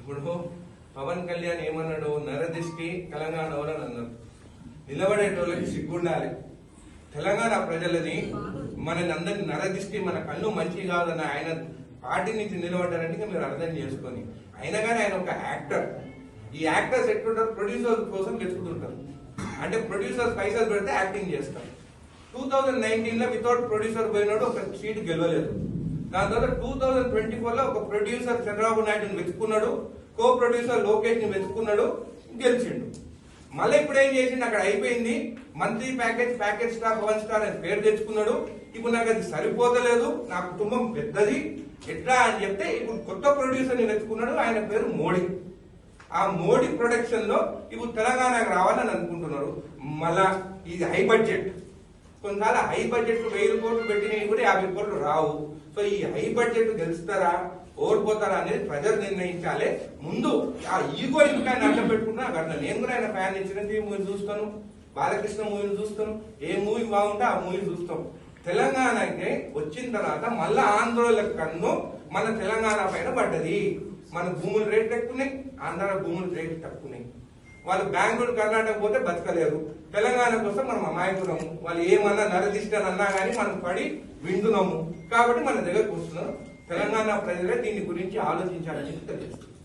ఇప్పుడు పవన్ కళ్యాణ్ ఏమన్నాడు, నరదిష్టి తెలంగాణ వాళ్ళని అన్నారు. నిలబడేటోళ్ళకి సిగ్గుండాలి. తెలంగాణ ప్రజలని మనని అందరినీ నరదిష్టి, మన కళ్ళు మంచి కాదని ఆయన పార్టీ నుంచి నిలబడ్డారంటే మీరు అర్థం చేసుకొని. అయినా కానీ ఆయన ఒక యాక్టర్. ఈ యాక్టర్స్ ఎట్లుంటారు, ప్రొడ్యూసర్ కోసం వెతుకుతుంటారు. అంటే ప్రొడ్యూసర్స్ పైసలు పెడితే యాక్టింగ్ చేస్తారు. 2019 లో వితౌట్ ప్రొడ్యూసర్ పోయినాడు, ఒక సీట్ గెలవలేదు. దాని తర్వాత 2024 లో ఒక ప్రొడ్యూసర్ చంద్రబాబు నాయుడుని వెతుకున్నాడు, కో ప్రొడ్యూసర్ లోకేష్ ని వెతుకున్నాడు, గెలిచిండు. మళ్ళీ ఇప్పుడు ఏం చేసిండు, అక్కడ అయిపోయింది. మంత్లీ ప్యాకేజ్ స్టార్ 1 స్టార్ అని పేరు తెచ్చుకున్నాడు. ఇప్పుడు నాకు అది సరిపోతలేదు, నా కుటుంబం పెద్దది, ఎట్లా అని చెప్తే ఇప్పుడు కొత్త ప్రొడ్యూసర్ ని వెతుకున్నాడు. ఆయన పేరు మోడీ. ఆ మోడీ ప్రొడక్షన్ లో ఇప్పుడు తెలంగాణకు రావాలని అనుకుంటున్నారు. మళ్ళా ఇది హై బడ్జెట్. కొన్నిసార్లు హై బడ్జెట్ 1000 కోట్లు పెట్టినవి కూడా 50 కోట్లు రావు. సో ఈ హై బడ్జెట్ గెలుస్తారా ఓడిపోతారా అనేది ప్రజలు నిర్ణయించాలి. ముందు ఆ ఈగో ఇంకా అడ్డం పెట్టుకుంటున్నా అక్కడ నేను కూడా ఆయన ఫ్యాన్. చిరంజీవి మూవీని చూస్తాను, బాలకృష్ణ మూవీని చూస్తాను, ఏ మూవీ బాగుంటే ఆ మూవీ చూస్తాం. తెలంగాణకి వచ్చిన తర్వాత మళ్ళా ఆంధ్రోల కన్ను మన తెలంగాణ పైన పడ్డది. మన భూముల రేట్ ఎక్కున్నాయి, ఆంధ్ర భూముల రేట్ తక్కువన్నాయి. వాళ్ళు బెంగళూరు కర్ణాటక పోతే బతకలేరు. తెలంగాణ కోసం మనం అమాయకులము. వాళ్ళు ఏమన్నా నరదిష్టని అన్నా కానీ మనం పడి వింటున్నాము. కాబట్టి మన దగ్గరకు వస్తున్నాం. తెలంగాణ ప్రజలే దీని గురించి ఆలోచించాలని తెలుస్తుంది.